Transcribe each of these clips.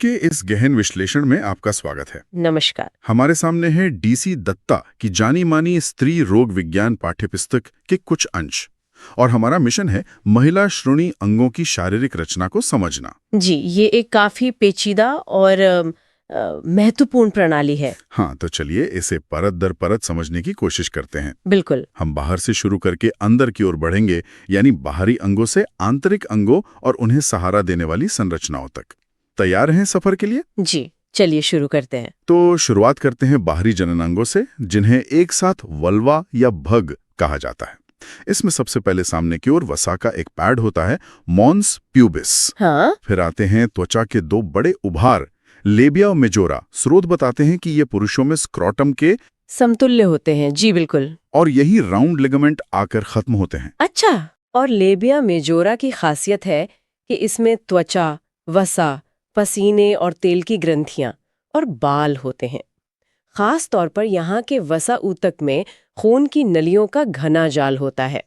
के इस गहन विश्लेषण में आपका स्वागत है। नमस्कार। हमारे सामने है डीसी दत्ता की जानी मानी स्त्री रोग विज्ञान पाठ्यपुस्तक के कुछ अंश, और हमारा मिशन है महिला श्रोणी अंगों की शारीरिक रचना को समझना। जी, ये एक काफी पेचीदा और महत्वपूर्ण प्रणाली है। हाँ, तो चलिए इसे परत दर परत समझने की कोशिश करते हैं। बिल्कुल। हम बाहर से शुरू करके अंदर की ओर बढ़ेंगे, यानी बाहरी अंगों से आंतरिक अंगों और उन्हें सहारा देने वाली संरचनाओं तक। तैयार हैं सफर के लिए? जी, चलिए शुरू करते हैं। तो शुरुआत करते हैं बाहरी जननांगों से, जिन्हें एक साथ वल्वा या भग कहा जाता है। इसमें सबसे पहले सामने की ओर वसा का एक पैड होता है, मॉन्स प्यूबिस। हाँ? फिर आते हैं त्वचा के दो बड़े उभार, लेबिया मेजोरा। स्रोत बताते हैं कि ये पुरुषों में स्क्रॉटम के समतुल्य होते हैं। जी बिल्कुल। और यही राउंड लिगामेंट आकर खत्म होते हैं। अच्छा, और लेबिया मेजोरा की खासियत है कि इसमें त्वचा, वसा, पसीने और तेल की ग्रंथियां और बाल होते हैं। खास तौर पर यहाँ के वसा ऊतक में खून की नलियों का घना जाल होता है।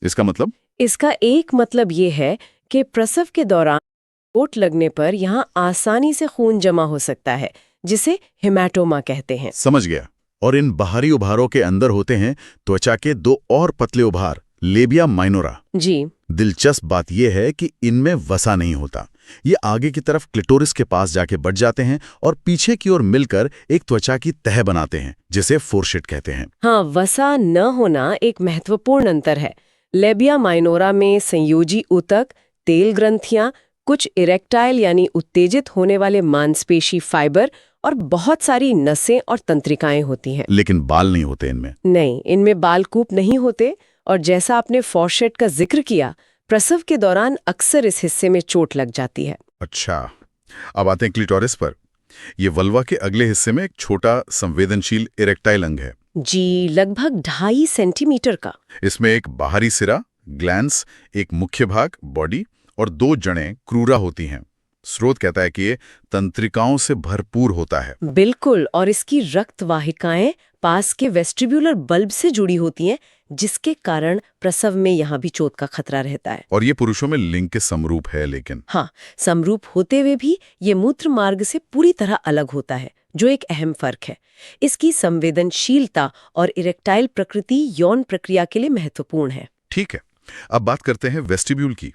इसका मतलब? इसका एक मतलब ये है कि प्रसव के दौरान चोट लगने पर यहाँ आसानी से खून जमा हो सकता है, जिसे हेमाटोमा कहते हैं। समझ गया। और इन बाहरी उभारों के अंदर होते हैं त्वचा के दो और पतले उभार, लेबिया माइनोरा। जी। दिलचस्प बात यह है कि इनमें वसा नहीं होता। ये आगे की तरफ क्लिटोरिस के पास जाके बढ़ जाते हैं और पीछे की ओर मिलकर एक त्वचा की तह बनाते हैं, जिसे फोर्सेट कहते हैं। हाँ, वसा न होना एक महत्वपूर्ण अंतर है। लेबिया माइनोरा में संयोजी ऊतक, तेल ग्रंथियां, कुछ इरेक्टाइल यानी उत्तेजित होने वाले मांसपेशी फाइबर और बहुत सारी नसें और तंत्रिकाएं होती हैं। लेकिन बाल नहीं होते इनमें। नहीं, इनमें बालकूप नहीं होते। और जैसा आपने फोर्सेट का जिक्र किया, प्रसव के दौरान अक्सर इस हिस्से में चोट लग जाती है। अच्छा, अब आते हैं क्लिटोरिस पर। ये वल्वा के अगले हिस्से में एक छोटा संवेदनशील इरेक्टाइल अंग है। जी, लगभग 2.5 सेंटीमीटर का। इसमें एक बाहरी सिरा, ग्लैंस, एक मुख्य भाग, बॉडी, और दो जड़ें क्रूरा होती हैं। स्रोत कहता है कि ये तंत्रिकाओं से भरपूर होता है। बिल्कुल, और इसकी रक्त वाहिकाएं पास के वेस्टिब्यूलर बल्ब से जुड़ी होती हैं, जिसके कारण प्रसव में यहाँ भी चोट का खतरा रहता है। और ये पुरुषों में लिंग के समरूप है, लेकिन हाँ, समरूप होते हुए भी ये मूत्र मार्ग से पूरी तरह अलग होता है, जो एक अहम फर्क है। इसकी संवेदनशीलता और इरेक्टाइल प्रकृति यौन प्रक्रिया के लिए महत्वपूर्ण है। ठीक है, अब बात करते हैं वेस्टिब्यूल की।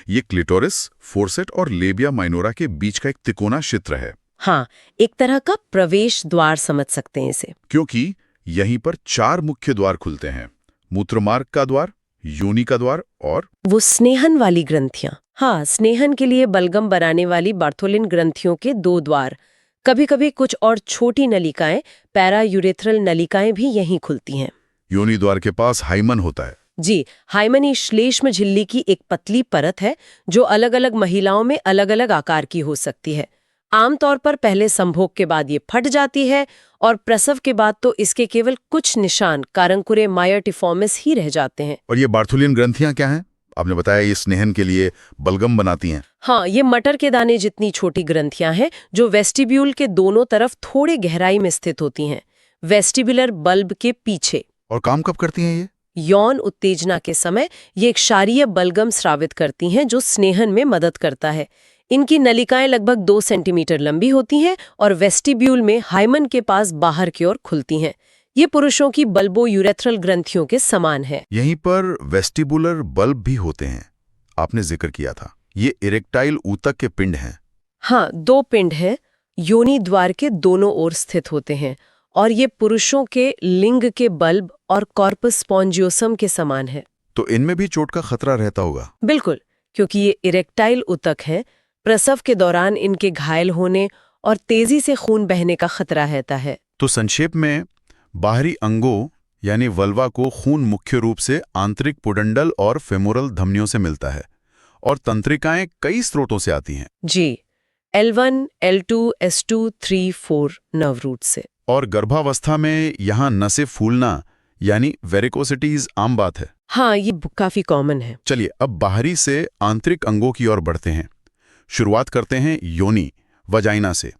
ये क्लिटोरिस, फोर्सेट और लेबिया माइनोरा के बीच का एक तिकोना क्षेत्र है। हाँ, एक तरह का प्रवेश द्वार समझ सकते हैं इसे। क्योंकि यहीं पर 4 मुख्य द्वार खुलते हैं, मूत्रमार्ग का द्वार, योनि का द्वार और वो स्नेहन वाली ग्रंथियां। हाँ, स्नेहन के लिए बलगम बनाने वाली बार्थोलिन ग्रंथियों के 2 द्वार। कभी कभी कुछ और छोटी नलिकाएं, पैरायूरेथ्रल नलिकाएं भी यहीं खुलती हैं। योनि द्वार के पास हाइमन होता है। जी, हाइमनी श्लेष्म झिल्ली की एक पतली परत है, जो अलग अलग महिलाओं में अलग अलग आकार की हो सकती है। आमतौर पर पहले संभोग के बाद ये फट जाती है, और प्रसव के बाद तो इसके केवल कुछ निशान, कारंकुरे मायोटिफॉर्मिस ही रह जाते हैं। और ये बार्थोलिन ग्रंथियां क्या हैं? आपने बताया ये स्नेहन के लिए बलगम बनाती हैं। हाँ, ये मटर के दाने जितनी छोटी ग्रंथियां हैं, जो वेस्टिब्यूल के दोनों तरफ थोड़े गहराई में स्थित होती हैं, वेस्टिबुलर बल्ब के पीछे। और काम कब करती हैं ये? यौन उत्तेजना के समय ये एक क्षारीय बलगम स्रावित करती हैं, जो स्नेहन में मदद करता है। इनकी नलिकाएं लगभग 2 सेंटीमीटर लंबी होती हैं और वेस्टिब्यूल में हाइमन के पास बाहर की ओर खुलती हैं। ये पुरुषों की बल्बो-यूरेथ्रल ग्रंथियों के समान है। यहीं पर वेस्टिबुलर बल्ब भी होते हैं, आपने जिक्र किया था। ये इरेक्टाइल ऊतक के पिंड हैं। हाँ, 2 पिंड हैं, योनि द्वार के दोनों ओर स्थित होते हैं, और ये पुरुषों के लिंग के बल्ब और कॉर्पस स्पॉन्जियोसम के समान है। तो इनमें भी चोट का खतरा रहता होगा? बिल्कुल, क्योंकि ये इरेक्टाइल ऊतक हैं। प्रसव के दौरान इनके घायल होने और तेजी से खून बहने का खतरा रहता है। तो संक्षेप में, बाहरी अंगों यानी वल्वा को खून मुख्य रूप से आंतरिक पुडंडल और फेमोरल धमनियों से मिलता है, और तंत्रिकाएं कई स्रोतों से आती हैं। जी, L1, L2, S2, 3, 4 nerve root से। और गर्भावस्था में यहाँ नसें फूलना यानी वेरिकोसिटीज आम बात है। हाँ, ये काफी कॉमन है। चलिए अब बाहरी से आंतरिक अंगों की ओर बढ़ते हैं। शुरुआत करते हैं योनि, वजाइना से।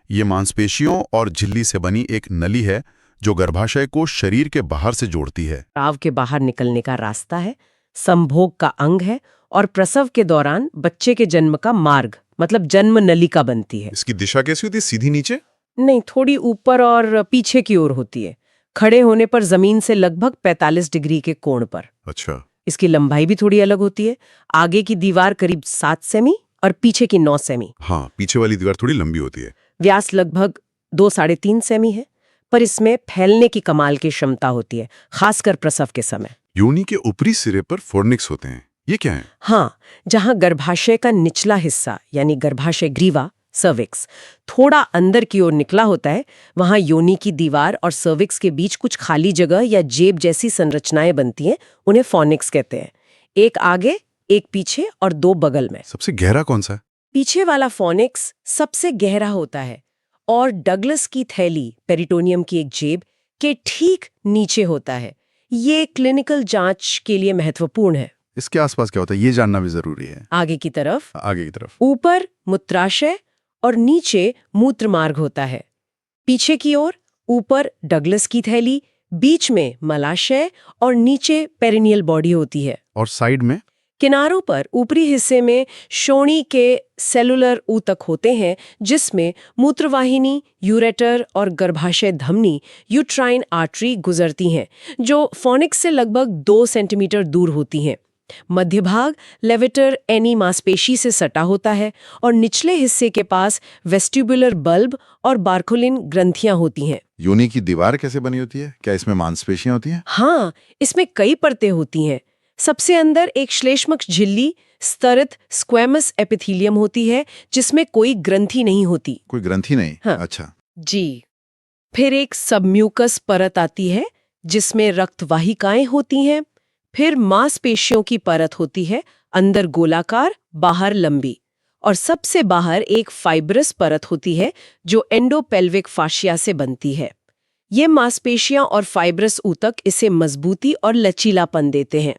ये मांसपेशियों और झिल्ली से बनी एक नली है, जो गर्भाशय को शरीर के बाहर से जोड़ती है। स्राव के बाहर निकलने का रास्ता है, संभोग का अंग है, और प्रसव के दौरान बच्चे के जन्म का मार्ग। मतलब जन्म नलिका बनती है। इसकी दिशा कैसी होती है, सीधी नीचे? नहीं, थोड़ी ऊपर और पीछे की ओर होती है, खड़े होने पर जमीन से लगभग 45 डिग्री के कोण पर। अच्छा। इसकी लंबाई भी थोड़ी अलग होती है, आगे की दीवार करीब 7 सेमी और पीछे की 9 सेमी। हाँ, पीछे वाली दीवार थोड़ी लंबी होती है। व्यास लगभग 2-3.5 सेमी है, पर इसमें फैलने की कमाल की क्षमता होती है, खासकर प्रसव के समय। योनि के ऊपरी सिरे पर फोर्निक्स होते हैं, ये क्या है? हाँ, जहां गर्भाशय का निचला हिस्सा यानी गर्भाशय ग्रीवा सर्विक्स थोड़ा अंदर की ओर निकला होता है, वहां योनि की दीवार और सर्विक्स के बीच कुछ खाली जगह या जेब जैसी संरचनाएं बनती हैं, उन्हें फोर्निक्स कहते हैं। एक आगे, एक पीछे और 2 बगल में। सबसे गहरा कौन सा है? पीछे वाला फोर्निक्स सबसे गहरा होता है और डगलस की थैली पेरिटोनियम की एक जेब के ठीक नीचे होता है। ये क्लिनिकल जांच के लिए महत्वपूर्ण है। इसके आसपास क्या होता है, ये जानना भी जरूरी है। आगे की तरफ, आगे की तरफ ऊपर मूत्राशय और नीचे मूत्र मार्ग होता है। पीछे की ओर ऊपर डगलस की थैली, बीच में मलाशय और नीचे पेरिनियल बॉडी होती है। और साइड में? किनारों पर ऊपरी हिस्से में श्रोणि के सेलुलर ऊतक होते हैं, जिसमें मूत्रवाहिनी, यूरेटर और गर्भाशय धमनी यूट्राइन आर्टरी गुजरती हैं, जो फोर्निक्स से लगभग 2 सेंटीमीटर दूर होती हैं। मध्य भाग लेवेटर एनी मांसपेशी से सटा होता है और निचले हिस्से के पास वेस्टिबुलर बल्ब और बार्कोलिन ग्रंथियां होती हैं। योनि की दीवार कैसे बनी होती है? क्या इसमें मांसपेशियां होती हैं? हाँ, इसमें कई परतें होती हैं। सबसे अंदर एक श्लेष्मक झिल्ली स्तरित स्क्वेमस एपिथेलियम होती है, जिसमें कोई ग्रंथि नहीं होती। कोई ग्रंथि नहीं? हाँ। अच्छा। जी। फिर एक सबम्यूकस परत आती है, जिसमें रक्तवाहिकाएं होती हैं। फिर मांसपेशियों की परत होती है, अंदर गोलाकार, बाहर लंबी। और सबसे बाहर एक फाइब्रस परत होती है, जो एंडोपेल्विक फाशिया से बनती है। ये मांसपेशियां और फाइब्रस ऊतक इसे मजबूती और लचीलापन देते हैं।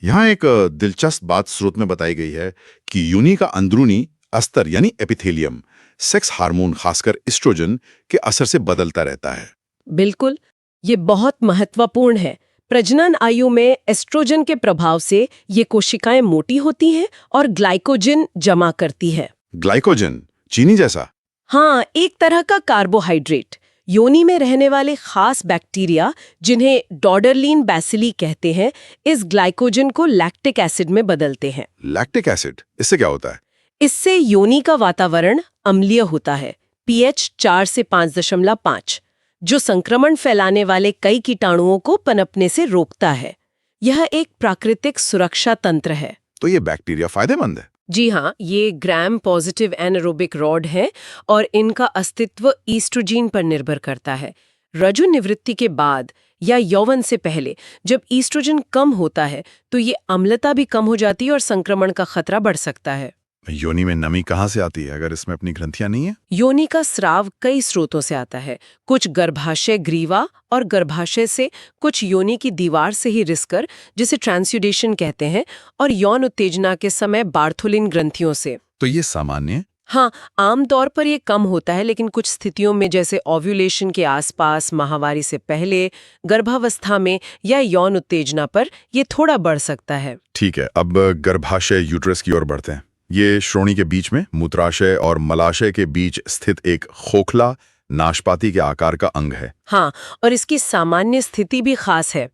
यहाँ एक दिलचस्प बात स्रोत में बताई गई है कि योनि का अंदरूनी अस्तर यानी एपिथेलियम सेक्स हार्मोन खासकर एस्ट्रोजन के असर से बदलता रहता है। बिल्कुल, ये बहुत महत्वपूर्ण है। प्रजनन आयु में एस्ट्रोजन के प्रभाव से ये कोशिकाएं मोटी होती हैं और ग्लाइकोजन जमा करती है। ग्लाइकोजन, चीनी जैसा? हाँ, एक तरह का कार्बोहाइड्रेट। योनि में रहने वाले खास बैक्टीरिया, जिन्हें डॉडरलिन बैसिली कहते हैं, इस ग्लाइकोजन को लैक्टिक एसिड में बदलते हैं। लैक्टिक एसिड, इससे क्या होता है? इससे योनि का वातावरण अम्लीय होता है, pH 4 से 5.5, जो संक्रमण फैलाने वाले कई कीटाणुओं को पनपने से रोकता है। यह एक प्राकृतिक सुरक्षा तंत्र है। तो ये बैक्टीरिया फायदेमंद है? जी हाँ, ये ग्राम पॉजिटिव एनारोबिक रॉड है और इनका अस्तित्व ईस्ट्रोजीन पर निर्भर करता है। रजो निवृत्ति के बाद या यौवन से पहले जब ईस्ट्रोजन कम होता है, तो ये अम्लता भी कम हो जाती है और संक्रमण का खतरा बढ़ सकता है। योनि में नमी कहाँ से आती है अगर इसमें अपनी ग्रंथियां नहीं है? योनि का स्राव कई स्रोतों से आता है, कुछ गर्भाशय ग्रीवा और गर्भाशय से, कुछ योनि की दीवार से ही रिसकर, जिसे ट्रांसयूडेशन कहते हैं, और यौन उत्तेजना के समय बार्थोलिन ग्रंथियों से। तो ये सामान्य है? हाँ, आमतौर पर ये कम होता है, लेकिन कुछ स्थितियों में जैसे ओव्यूलेशन के आसपास, माहवारी से पहले, गर्भावस्था में या यौन उत्तेजना पर ये थोड़ा बढ़ सकता है। ठीक है, अब गर्भाशय यूट्रस की ओर बढ़ते हैं। ये श्रोणि के बीच में मूत्राशय और मलाशय के बीच स्थित एक खोखला नाशपाती के आकार का अंग है। हाँ, और इसकी सामान्य स्थिति भी खास है,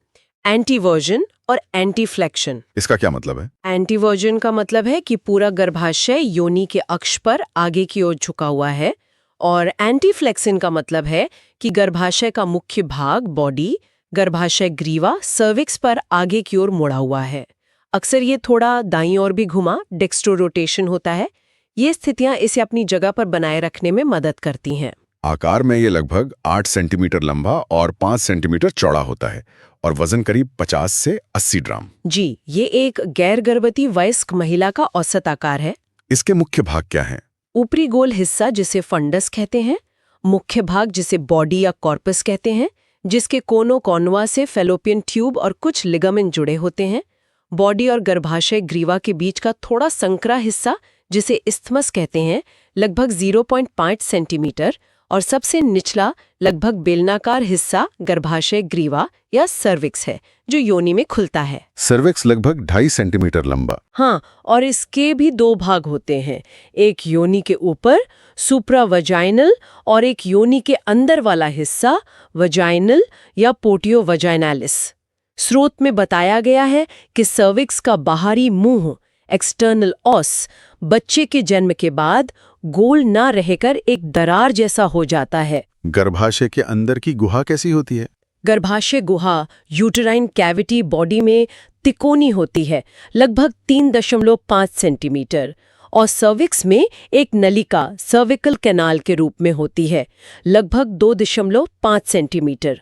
एंटीवर्जन और एंटीफ्लेक्शन। इसका क्या मतलब है? एंटीवर्जन का मतलब है कि पूरा गर्भाशय योनि के अक्ष पर आगे की ओर झुका हुआ है, और एंटीफ्लेक्शन का मतलब है कि गर्भाशय का मुख्य भाग बॉडी, गर्भाशय ग्रीवा सर्विक्स पर आगे की ओर मुड़ा हुआ है। अक्सर ये थोड़ा दाईं ओर भी घुमा डेक्स्ट्रो रोटेशन होता है। ये स्थितियां इसे अपनी जगह पर बनाए रखने में मदद करती हैं। आकार में ये लगभग 8 सेंटीमीटर लंबा और 5 सेंटीमीटर चौड़ा होता है और वजन करीब 50 से 80 ग्राम। जी, ये एक गैर गर्भवती वयस्क महिला का औसत आकार है। इसके मुख्य भाग क्या हैं? ऊपरी गोल हिस्सा जिसे फंडस कहते हैं, मुख्य भाग जिसे बॉडी या कॉर्पस कहते हैं, जिसके कोनों कॉन्वा से फेलोपियन ट्यूब और कुछ लिगामेंट जुड़े होते हैं, बॉडी और गर्भाशय ग्रीवा के बीच का थोड़ा संकरा हिस्सा जिसे इस्थमस कहते हैं, लगभग 0.5 सेंटीमीटर, और सबसे निचला लगभग बेलनाकार हिस्सा गर्भाशय ग्रीवा या सर्विक्स है जो योनि में खुलता है। सर्विक्स लगभग 2.5 सेंटीमीटर लंबा। हाँ, और इसके भी दो भाग होते हैं, एक योनि के ऊपर सुप्रावजाइनल और एक योनि के अंदर वाला हिस्सा वजाइनल या पोटियो वजाइनालिस। स्रोत में बताया गया है कि सर्विक्स का बाहरी मुंह एक्सटर्नल ऑस बच्चे के जन्म के बाद गोल ना रहकर एक दरार जैसा हो जाता है। गर्भाशय के अंदर की गुहा कैसी होती है? गर्भाशय गुहा यूटेराइन कैविटी बॉडी में तिकोनी होती है, लगभग 3.5 सेंटीमीटर, और सर्विक्स में एक नलिका सर्विकल कैनाल के रूप में होती है, लगभग 2.5 सेंटीमीटर।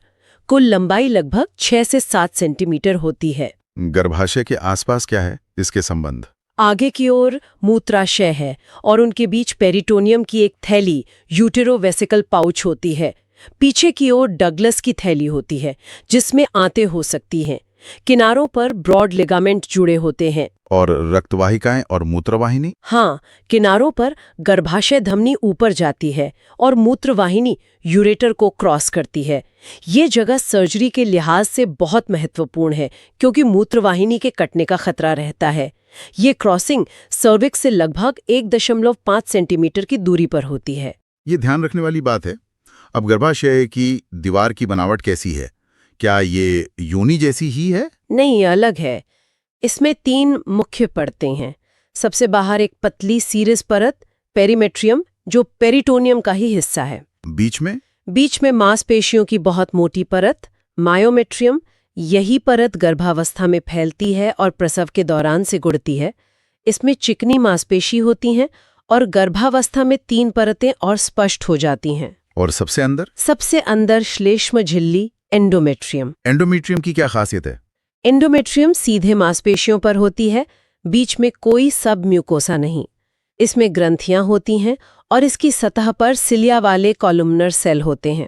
कुल लंबाई लगभग 6 से 7 सेंटीमीटर होती है। गर्भाशय के आसपास क्या है इसके संबंध? आगे की ओर मूत्राशय है और उनके बीच पेरिटोनियम की एक थैली यूटेरोवेसिकल पाउच होती है। पीछे की ओर डगलस की थैली होती है जिसमें आंतें हो सकती हैं। किनारों पर ब्रॉड लिगामेंट जुड़े होते हैं। और रक्तवाहिकाएं और मूत्रवाहिनी? हाँ, किनारों पर गर्भाशय धमनी ऊपर जाती है और मूत्रवाहिनी यूरेटर को क्रॉस करती है। ये जगह सर्जरी के लिहाज से बहुत महत्वपूर्ण है क्योंकि मूत्रवाहिनी के कटने का खतरा रहता है। ये क्रॉसिंग सर्विक्स से लगभग 1.5 सेंटीमीटर की दूरी पर होती है। ये ध्यान रखने वाली बात है। अब गर्भाशय की दीवार की बनावट कैसी है? क्या ये योनि जैसी ही है? नहीं, अलग है। इसमें 3 मुख्य परतें हैं। सबसे बाहर एक पतली सीरस परत पेरीमेट्रियम जो पेरिटोनियम का ही हिस्सा है। बीच में मांसपेशियों की बहुत मोटी परत मायोमेट्रियम। यही परत गर्भावस्था में फैलती है और प्रसव के दौरान सिकुड़ती है। इसमें चिकनी मांसपेशी होती हैं और गर्भावस्था में 3 परतें और स्पष्ट हो जाती हैं। और सबसे अंदर? सबसे अंदर श्लेष्म झिल्ली एंडोमेट्रियम। एंडोमेट्रियम की क्या खासियत है? एंडोमेट्रियम सीधे मांसपेशियों पर होती है, बीच में कोई सब म्यूकोसा नहीं। इसमें ग्रंथियां होती हैं और इसकी सतह पर सिलिया वाले कॉलुमनर सेल होते हैं।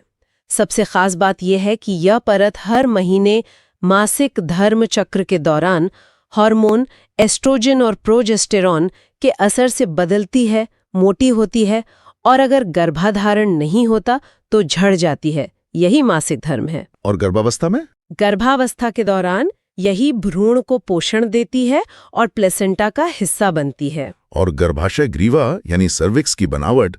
सबसे खास बात यह है कि यह परत हर महीने मासिक धर्म चक्र के दौरान हार्मोन एस्ट्रोजन और प्रोजेस्टेरॉन के असर से बदलती है, मोटी होती है और अगर गर्भाधारण नहीं होता तो झड़ जाती है। यही मासिक धर्म है। और गर्भावस्था में? गर्भावस्था के दौरान यही भ्रूण को पोषण देती है और प्लेसेंटा का हिस्सा बनती है। और गर्भाशय ग्रीवा यानी सर्विक्स की बनावट,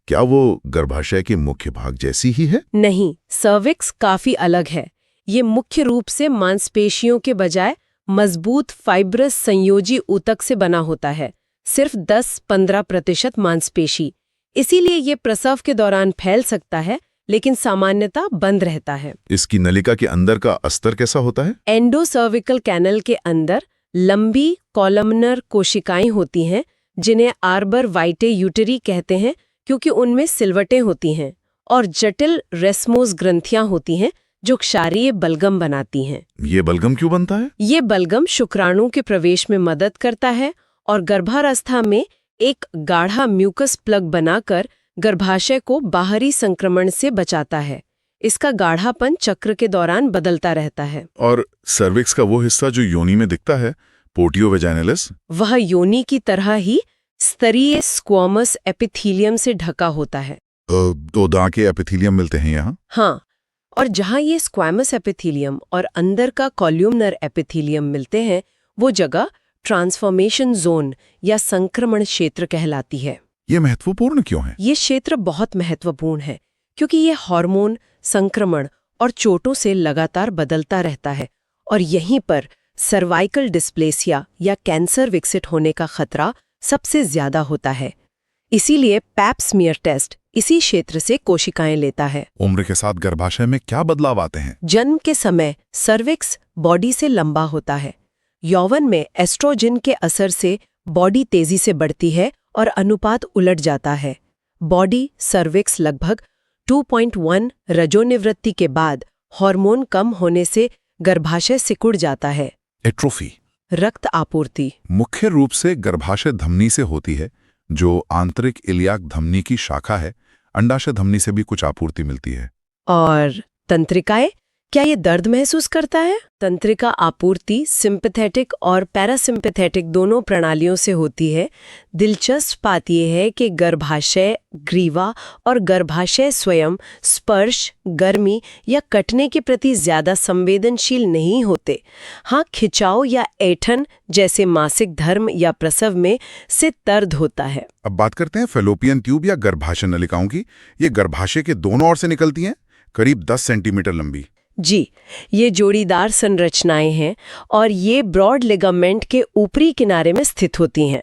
क्या वो गर्भाशय के मुख्य भाग जैसी ही है? नहीं, सर्विक्स काफी अलग है। ये मुख्य रूप से मांसपेशियों के बजाय मजबूत फाइब्रस संयोजी ऊतक से बना होता है, सिर्फ 10-15% मांसपेशी। इसीलिए ये प्रसव के दौरान फैल सकता है लेकिन सामान्यतः बंद रहता है। इसकी नलिका के अंदर का अस्तर कैसा होता है? एंडोसर्विकल कैनल के अंदर लंबी कॉलमनर कोशिकाएं होती हैं जिन्हें आर्बर वाइटे यूटेरी कहते हैं क्योंकि उनमें सिलवटें होती हैं, और जटिल रेस्मोस ग्रंथियां होती हैं जो क्षारीय बलगम बनाती हैं। ये बलगम क्यों बनता है? ये बलगम शुक्राणु के प्रवेश में मदद करता है और गर्भावस्था में एक गाढ़ा म्यूकस प्लग बनाकर गर्भाशय को बाहरी संक्रमण से बचाता है। इसका गाढ़ापन चक्र के दौरान बदलता रहता है। और सर्विक्स का वो हिस्सा जो योनि में दिखता है, पोटियो वेजाइनलिस, वह योनि की तरह ही स्तरीय स्क्वॉमस एपिथीलियम से ढका होता है। दो दांत के एपिथीलियम मिलते हैं यहाँ? हाँ, और जहाँ ये स्क्वैमस एपिथीलियम और अंदर का कॉल्यूमनर एपिथीलियम मिलते हैं, वो जगह ट्रांसफॉर्मेशन जोन या संक्रमण क्षेत्र कहलाती है। ये महत्वपूर्ण क्यों है? ये क्षेत्र बहुत महत्वपूर्ण है क्योंकि ये हार्मोन, संक्रमण और चोटों से लगातार बदलता रहता है और यहीं पर सर्वाइकल डिस्प्लेसिया या कैंसर विकसित होने का खतरा सबसे ज्यादा होता है। इसीलिए पैप स्मीयर टेस्ट इसी क्षेत्र से कोशिकाएं लेता है। उम्र के साथ गर्भाशय में क्या बदलाव आते हैं? जन्म के समय सर्विक्स बॉडी से लंबा होता है। यौवन में एस्ट्रोजन के असर से बॉडी तेजी से बढ़ती है और अनुपात उलट जाता है। बॉडी सर्विक्स लगभग 2.1 रजोनिवृत्ति के बाद हार्मोन कम होने से गर्भाशय सिकुड़ जाता है। एट्रोफी, रक्त आपूर्ति मुख्य रूप से गर्भाशय धमनी से होती है, जो आंतरिक इलियाक धमनी की शाखा है। अंडाशय धमनी से भी कुछ आपूर्ति मिलती है। और तंत्रिकाएं, क्या ये दर्द महसूस करता है? तंत्रिका आपूर्ति सिंपैथेटिक और पैरासिम्पैथेटिक दोनों प्रणालियों से होती है। दिलचस्प बात यह है कि गर्भाशय, ग्रीवा और गर्भाशय स्वयं स्पर्श, गर्मी या कटने के प्रति ज्यादा संवेदनशील नहीं होते। हाँ, खिंचाव या ऐंठन जैसे मासिक धर्म या प्रसव में से दर्द होता है। अब बात करते हैं फैलोपियन ट्यूब या गर्भाशय नलिकाओं की। ये गर्भाशय के दोनों ओर से निकलती हैं, करीब 10 सेंटीमीटर लंबी। जी, ये जोड़ीदार संरचनाएं हैं और ये ब्रॉड लिगामेंट के ऊपरी किनारे में स्थित होती हैं।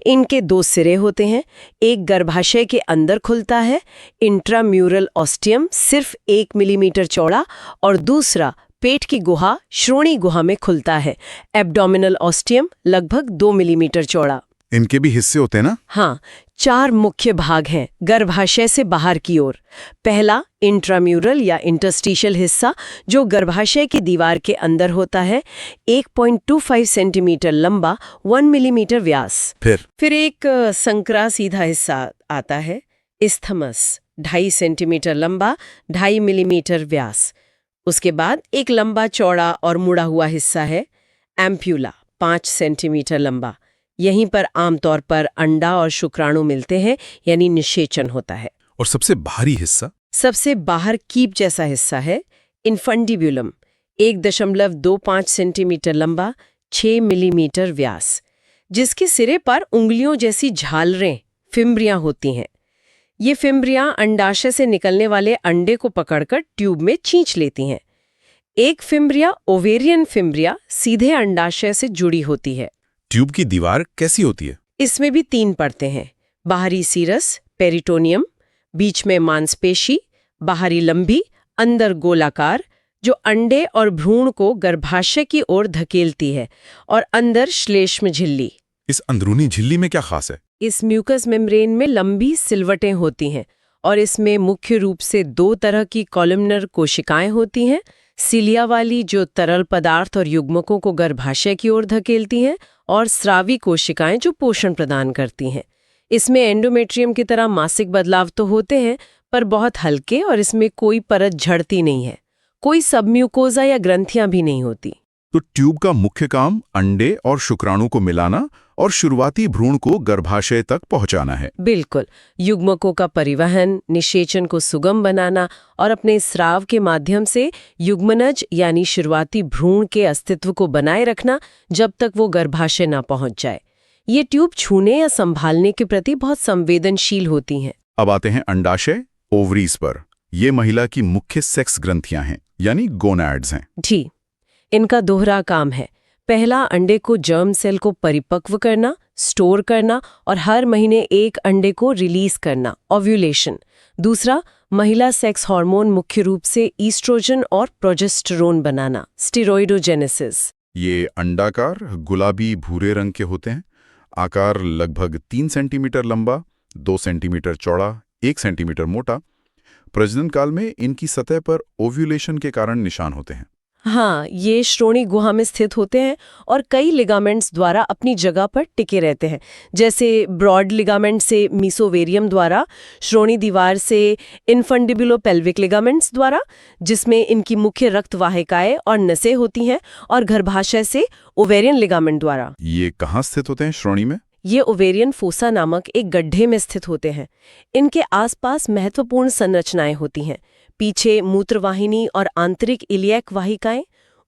इनके 2 सिरे होते हैं, एक गर्भाशय के अंदर खुलता है, इंट्राम्यूरल ऑस्टियम सिर्फ 1 मिलीमीटर चौड़ा, और दूसरा पेट की गुहा, श्रोणि गुहा में खुलता है, एब्डोमिनल ऑस्टियम लगभग 2 मिलीमीटर चौड़ा। इनके भी हिस्से होते हैं ना? हाँ, 4 मुख्य भाग हैं गर्भाशय से बाहर की ओर। पहला इंट्राम्यूरल या इंटरस्टिशियल हिस्सा जो गर्भाशय की दीवार के अंदर होता है, 1.25 सेंटीमीटर लंबा, 1 मिलीमीटर व्यास। फिर एक संकरा सीधा हिस्सा आता है, इस्थमस, 2.5 सेंटीमीटर लंबा, 2.5 मिलीमीटर व्यास। उसके बाद एक लंबा चौड़ा और मुड़ा हुआ हिस्सा है, एम्प्यूला, 5 सेंटीमीटर लंबा। यहीं पर आमतौर पर अंडा और शुक्राणु मिलते हैं, यानी निषेचन होता है। और सबसे भारी हिस्सा? सबसे बाहर कीप जैसा हिस्सा है, इन्फंडिब्यूलम, 1.25 सेंटीमीटर लंबा, 6 मिलीमीटर व्यास, जिसके सिरे पर उंगलियों जैसी झालरें, फिम्ब्रियां होती हैं। ये फिम्ब्रियां अंडाशय से निकलने वाले अंडे को पकड़कर ट्यूब में खींच लेती हैं। एक फिम्ब्रिया, ओवेरियन फिम्ब्रिया, सीधे अंडाशय से जुड़ी होती है। ट्यूब की दीवार कैसी होती है? इसमें भी 3 परतें हैं, बाहरी सीरस, पेरिटोनियम, बीच में मांसपेशी, बाहरी लंबी, अंदर गोलाकार, जो अंडे और भ्रूण को गर्भाशय की ओर धकेलती है, और अंदर श्लेष्म झिल्ली। इस अंदरूनी झिल्ली में क्या खास है? इस म्यूकस मेम्ब्रेन में लंबी सिलवटें होती हैं और इसमें मुख्य रूप से 2 तरह की कॉलमनर कोशिकाएं होती हैं, सिलिया वाली जो तरल पदार्थ और युग्मकों को गर्भाशय की ओर धकेलती हैं, और स्रावी कोशिकाएं जो पोषण प्रदान करती हैं। इसमें एंडोमेट्रियम की तरह मासिक बदलाव तो होते हैं, पर बहुत हल्के, और इसमें कोई परत झड़ती नहीं है, कोई सबम्यूकोजा या ग्रंथियां भी नहीं होती। तो ट्यूब का मुख्य काम अंडे और शुक्राणु को मिलाना और शुरुआती भ्रूण को गर्भाशय तक पहुंचाना है। बिल्कुल, युग्मकों का परिवहन, निषेचन को सुगम बनाना और अपने स्राव के माध्यम से युग्मनज यानी शुरुआती भ्रूण के अस्तित्व को बनाए रखना जब तक वो गर्भाशय ना पहुंच जाए। ये ट्यूब छूने या संभालने के प्रति बहुत संवेदनशील होती हैं। अब आते हैं अंडाशय, ओवरीज पर। ये महिला की मुख्य सेक्स ग्रंथियां हैं, यानी गोनैड्स हैं। जी, इनका दोहरा काम है। पहला, अंडे को जर्म सेल को परिपक्व करना, स्टोर करना और हर महीने एक अंडे को रिलीज करना, ओव्यूलेशन। दूसरा, महिला सेक्स हार्मोन, मुख्य रूप से ईस्ट्रोजन और प्रोजेस्टेरोन बनाना, स्टेरॉइडोजेनेसिस। ये अंडाकार, गुलाबी भूरे रंग के होते हैं। आकार लगभग 3 सेंटीमीटर लंबा, 2 सेंटीमीटर चौड़ा, 1 सेंटीमीटर मोटा। प्रजनन काल में इनकी सतह पर ओव्यूलेशन के कारण निशान होते हैं। हाँ, ये श्रोणि गुहा में स्थित होते हैं और कई लिगामेंट्स द्वारा अपनी जगह पर टिके रहते हैं, जैसे ब्रॉड लिगामेंट से मीसोवेरियम द्वारा, श्रोणि दीवार से इन्फंडिबुलोपेल्विक लिगामेंट्स द्वारा, जिसमें इनकी मुख्य रक्त वाहिकाएं और नसें होती हैं, और गर्भाशय से ओवेरियन लिगामेंट द्वारा। ये कहाँ स्थित होते हैं श्रोणि में? ये ओवेरियन फोसा नामक एक गड्ढे में स्थित होते हैं। इनके आसपास महत्वपूर्ण संरचनाएं होती हैं। पीछे मूत्रवाहिनी और आंतरिक इलियक वाहिकाएं,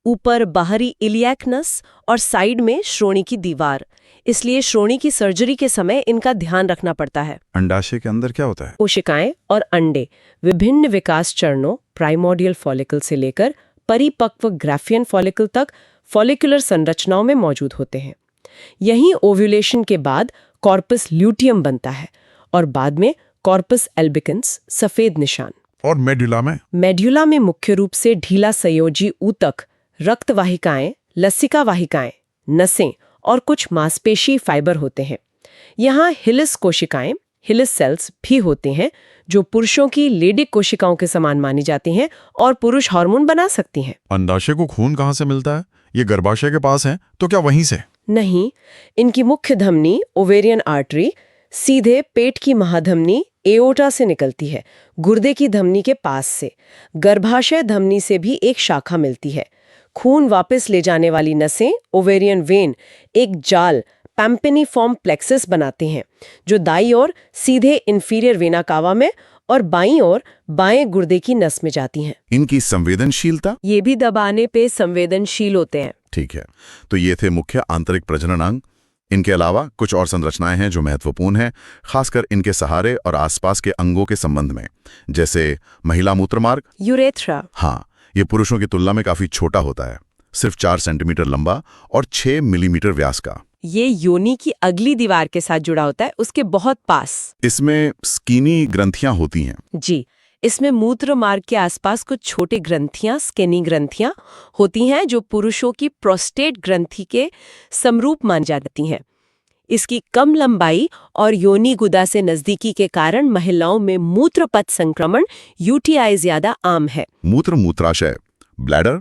ऊपर बाहरी इलियक नस और साइड में श्रोणि की दीवार। इसलिए श्रोणि की सर्जरी के समय इनका ध्यान रखना पड़ता है। अंडाशय के अंदर क्या होता है? कोशिकाएं और अंडे विभिन्न विकास चरणों, प्राइमोर्डियल फॉलिकल से लेकर परिपक्व ग्राफियन फॉलिकल तक फॉलिकुलर संरचनाओं में मौजूद होते हैं। यहीं ओव्यूलेशन के बाद कॉर्पस ल्यूटियम बनता है और बाद में कॉर्पस एल्बिकन्स, सफेद निशान। और मेड्यूला में? मेड्यूला में मुख्य रूप से ढीला संयोजी ऊतक, रक्त वाहिकाएं, लसिका वाहिकाएं, नसें और कुछ मांसपेशी फाइबर होते हैं। यहाँ हिलिस कोशिकाएं, हिलिस सेल्स भी होते हैं, जो पुरुषों की लेडिक कोशिकाओं के समान मानी जाती हैं और पुरुष हार्मोन बना सकती हैं। अंडाशय को खून कहाँ से मिलता है? ये गर्भाशय के पास है, तो क्या वहीं से? नहीं, इनकी मुख्य धमनी ओवेरियन आर्टरी सीधे पेट की महाधमनी एओर्टा से निकलती है, गुर्दे की धमनी के पास से। गर्भाशय धमनी से भी एक शाखा मिलती है। खून वापस ले जाने वाली नसें, ओवेरियन वेन, एक जाल पैम्पेनिफॉर्म प्लेक्सस बनाते हैं, जो दाईं ओर सीधे इंफीरियर वेना कावा में और बाईं ओर बाएं गुर्दे की नस में जाती हैं। इनकी संवेदनशीलता? ये भी दबाने पे संवेदनशील होते हैं। ठीक है, तो ये थे मुख्य आंतरिक प्रजनन अंग। इनके अलावा कुछ और संरचनाएं हैं जो महत्वपूर्ण हैं, खासकर इनके सहारे और आसपास के अंगों के संबंध में, जैसे महिला मूत्रमार्ग, यूरेथ्रा। हाँ, ये पुरुषों की तुलना में काफी छोटा होता है, सिर्फ 4 सेंटीमीटर लंबा और 6 मिलीमीटर व्यास का। ये योनि की अगली दीवार के साथ जुड़ा होता है, उसके बहुत पास। इसमें स्कीनी ग्रंथियां होती हैं। जी, इसमें मूत्र मार्ग के आसपास कुछ छोटे ग्रंथियां, स्केनी ग्रंथियां होती हैं, जो पुरुषों की प्रोस्टेट ग्रंथि के समरूप मान जाती हैं। इसकी कम लंबाई और योनि गुदा से नजदीकी के कारण महिलाओं में मूत्रपथ संक्रमण यूटीआई ज्यादा आम है। मूत्राशय, ब्लैडर,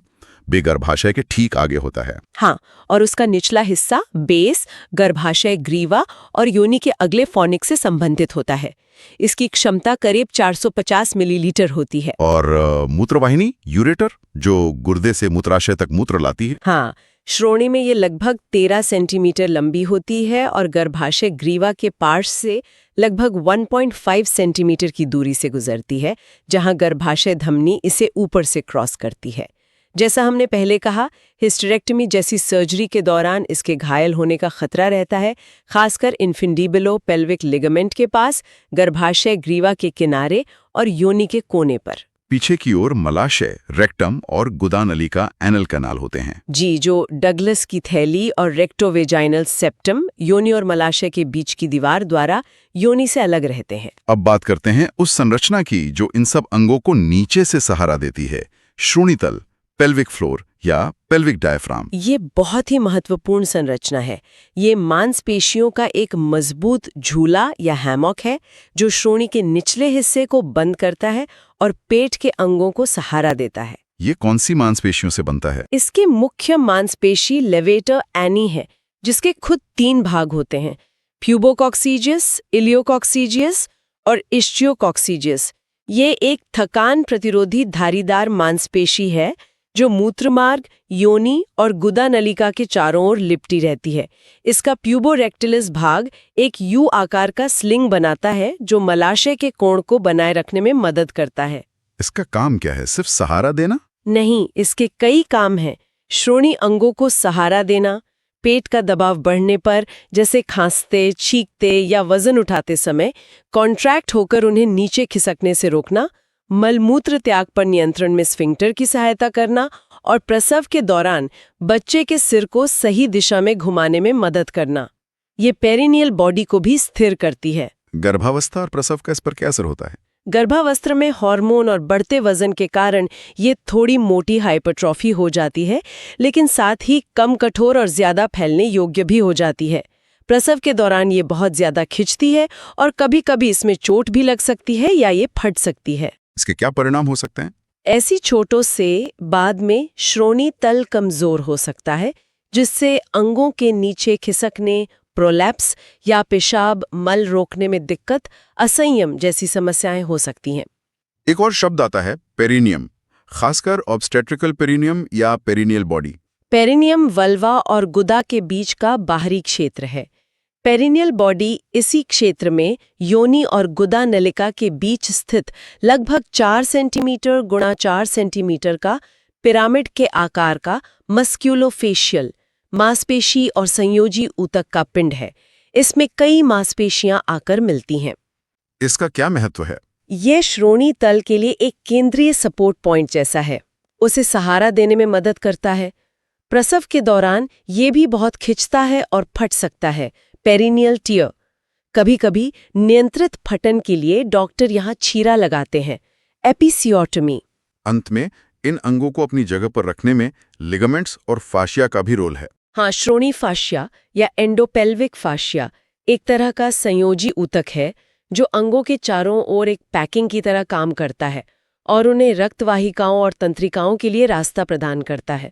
बेगर्भाशय के ठीक आगे होता है। हाँ, और उसका निचला हिस्सा बेस, गर्भाशय ग्रीवा और योनि के अगले फॉनिक से संबंधित होता है। इसकी क्षमता करीब 450 मिलीलीटर होती है। और मूत्रवाहिनी, यूरेटर, जो गुर्दे से मूत्राशय तक मूत्र लाती है। हाँ, श्रोणी में ये लगभग 13 सेंटीमीटर लंबी होती है और गर्भाशय ग्रीवा के पार्श्व से लगभग 1.5 सेंटीमीटर की दूरी से गुजरती है, जहां गर्भाशय धमनी इसे ऊपर से क्रॉस करती है। जैसा हमने पहले कहा, हिस्टेरेक्टमी जैसी सर्जरी के दौरान इसके घायल होने का खतरा रहता है, खासकर इन्फिंडिबुलो पेल्विक लिगामेंट के पास, गर्भाशय ग्रीवा के किनारे और योनि के कोने पर। पीछे की ओर मलाशय, रेक्टम और गुदा नली का एनल कैनाल होते हैं। जी, जो डगलस की थैली और रेक्टोवेजाइनल सेप्टम, योनि और मलाशय के बीच की दीवार द्वारा योनि से अलग रहते हैं। अब बात करते हैं उस संरचना की जो इन सब अंगों को नीचे से सहारा देती है, श्रोणितल, पेल्विक फ्लोर या पेल्विक डायफ्राम। ये बहुत ही महत्वपूर्ण संरचना है। ये मांसपेशियों का एक मजबूत झूला या हैमॉक है, जो श्रोणी के निचले हिस्से को बंद करता है और पेट के अंगों को सहारा देता है। ये कौन सी मांसपेशियों से बनता है? इसके मुख्य मांसपेशी लेवेटर एनी है, जिसके खुद 3 भाग होते हैं, प्यूबोकॉक्सीजियस, इलियोकॉक्सीजियस और इस्चियोकॉक्सीजियस। ये एक थकान प्रतिरोधी धारीदार मांसपेशी है जो मूत्रमार्ग, योनि और गुदा नलिका के चारों ओर लिपटी रहती है। इसका प्यूबोरेक्टिलिस भाग एक यू आकार का स्लिंग बनाता है, जो मलाशय के कोण को बनाए रखने में मदद करता है। इसका काम क्या है? सिर्फ सहारा देना? नहीं, इसके कई काम हैं। श्रोणी अंगों को सहारा देना, पेट का दबाव बढ़ने पर, जैसे खांसते, छींकते या वजन उठाते समय, कॉन्ट्रैक्ट होकर उन्हें नीचे खिसकने से रोकना, मलमूत्र त्याग पर नियंत्रण में स्फिंक्टर की सहायता करना और प्रसव के दौरान बच्चे के सिर को सही दिशा में घुमाने में मदद करना। ये पेरिनियल बॉडी को भी स्थिर करती है। गर्भावस्था और प्रसव का इस पर क्या असर होता है? गर्भावस्था में हार्मोन और बढ़ते वजन के कारण ये थोड़ी मोटी हाइपरट्रॉफी हो जाती है, लेकिन साथ ही कम कठोर और ज्यादा फैलने योग्य भी हो जाती है। प्रसव के दौरान ये बहुत ज्यादा खिंचती है और कभी-कभी इसमें चोट भी लग सकती है या ये फट सकती है। इसके क्या परिणाम हो सकते हैं? ऐसी चोटों से बाद में श्रोणी तल कमजोर हो सकता है, जिससे अंगों के नीचे खिसकने, प्रोलैप्स या पेशाब मल रोकने में दिक्कत, असंयम जैसी समस्याएं हो सकती हैं। एक और शब्द आता है पेरिनियम, खासकर ऑब्स्टेट्रिकल पेरिनियम या पेरिनियल बॉडी। पेरिनियम वल्वा और गुदा के बीच का बाहरी क्षेत्र है। पेरिनियल बॉडी इसी क्षेत्र में योनि और गुदा नलिका के बीच स्थित लगभग 4 सेंटीमीटर गुणा 4 सेंटीमीटर का पिरामिड के आकार का मस्क्यूलोफेशियल मांसपेशी और संयोजी ऊतक का पिंड है। इसमें कई मांसपेशियां आकर मिलती हैं। इसका क्या महत्व है? ये श्रोणी तल के लिए एक केंद्रीय सपोर्ट पॉइंट जैसा है, उसे सहारा देने में मदद करता है। प्रसव के दौरान ये भी बहुत खिंचता है और फट सकता है, पेरिनियल टियर। कभी-कभी नियंत्रित फटन के लिए डॉक्टर यहाँ चीरा लगाते हैं, एपिसियोटमी। अंत में इन अंगों को अपनी जगह पर रखने में लिगामेंट्स और फाशिया का भी रोल है। हाँ, श्रोणी फाशिया या एंडोपेल्विक फाशिया एक तरह का संयोजी ऊतक है जो अंगों के चारों ओर एक पैकिंग की तरह काम करता है और उन्हें रक्तवाहिकाओं और तंत्रिकाओं के लिए रास्ता प्रदान करता है।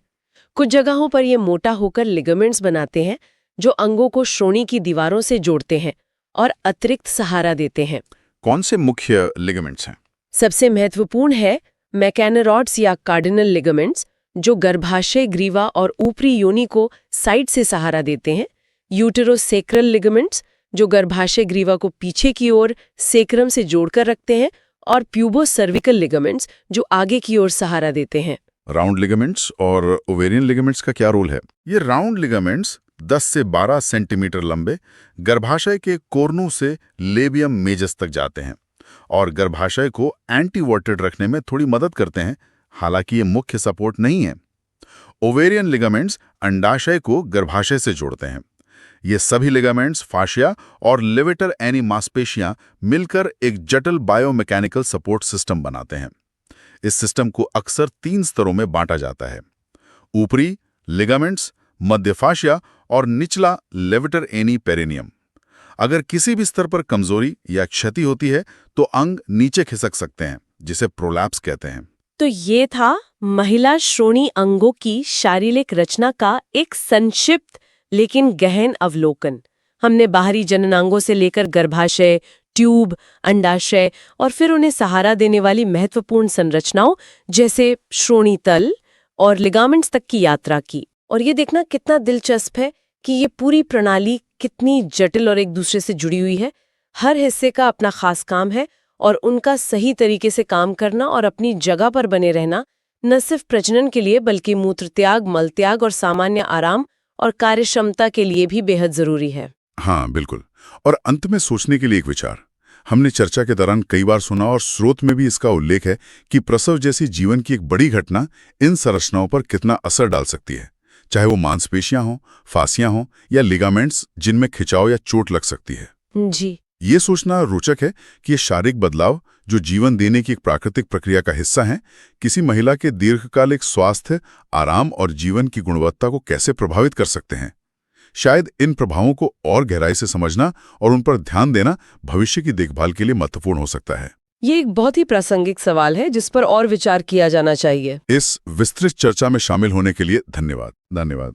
कुछ जगहों पर ये मोटा होकर लिगामेंट्स बनाते हैं जो अंगों को श्रोणी की दीवारों से जोड़ते हैं और अतिरिक्त सहारा देते हैं। कौन से मुख्य लिगामेंट्स हैं? सबसे महत्वपूर्ण है मैकेनोरॉड्स या कार्डिनल लिगामेंट्स, जो गर्भाशय ग्रीवा और ऊपरी योनि को साइड से सहारा देते हैं। यूटेरोसेक्रल लिगामेंट्स, जो गर्भाशय ग्रीवा को पीछे की ओर सेक्रम से जोड़कर रखते हैं, और प्यूबोसर्विकल लिगामेंट्स, जो आगे की ओर सहारा देते हैं। राउंड लिगामेंट्स और ओवेरियन लिगामेंट्स का क्या रोल है? ये राउंड लिगामेंट्स 10 से 12 सेंटीमीटर लंबे गर्भाशय के कोर्नू से लेबियम मेजस तक जाते हैं और गर्भाशय को एंटीवर्टेड रखने में थोड़ी मदद करते हैं, हालांकि ये मुख्य सपोर्ट नहीं है। ओवेरियन लिगामेंट्स अंडाशय को गर्भाशय से जोड़ते हैं। ये सभी लिगामेंट्स, फाशिया और लेवेटर एनी मांसपेशियां मिलकर एक जटिल बायोमैकेनिकल सपोर्ट सिस्टम बनाते हैं। इस सिस्टम को अक्सर 3 स्तरों में बांटा जाता है: ऊपरी लिगामेंट्स, मध्य फाशिया और निचला लेवेटर एनी पेरिनियम। अगर किसी भी स्तर पर कमजोरी या क्षति होती है तो अंग नीचे खिसक सकते हैं, जिसे प्रोलैप्स कहते हैं। तो ये था महिला श्रोणि अंगों की शारीरिक रचना का एक संक्षिप्त लेकिन गहन अवलोकन। हमने बाहरी जननांगों से लेकर गर्भाशय, ट्यूब, अंडाशय और फिर उन्हें सहारा देने वाली महत्वपूर्ण संरचनाओं जैसे श्रोणि तल और लिगामेंट्स तक की यात्रा की। और ये देखना कितना दिलचस्प है कि ये पूरी प्रणाली कितनी जटिल और एक दूसरे से जुड़ी हुई है। हर हिस्से का अपना खास काम है और उनका सही तरीके से काम करना और अपनी जगह पर बने रहना न सिर्फ प्रजनन के लिए बल्कि मूत्रत्याग, मलत्याग और सामान्य आराम और कार्यक्षमता के लिए भी बेहद जरूरी है। हाँ, बिल्कुल। और अंत में सोचने के लिए एक विचार। हमने चर्चा के दौरान कई बार सुना और स्रोत में भी इसका उल्लेख है कि प्रसव जैसी जीवन की एक बड़ी घटना इन संरचनाओं पर कितना असर डाल सकती है, चाहे वो मांसपेशियां हों, फासियां हों या लिगामेंट्स जिनमें खिंचाव या चोट लग सकती है। जी, ये सोचना रोचक है कि ये शारीरिक बदलाव, जो जीवन देने की एक प्राकृतिक प्रक्रिया का हिस्सा है, किसी महिला के दीर्घकालिक स्वास्थ्य, आराम और जीवन की गुणवत्ता को कैसे प्रभावित कर सकते हैं। शायद इन प्रभावों को और गहराई से समझना और उन पर ध्यान देना भविष्य की देखभाल के लिए महत्वपूर्ण हो सकता है। ये एक बहुत ही प्रासंगिक सवाल है जिस पर और विचार किया जाना चाहिए। इस विस्तृत चर्चा में शामिल होने के लिए धन्यवाद। धन्यवाद।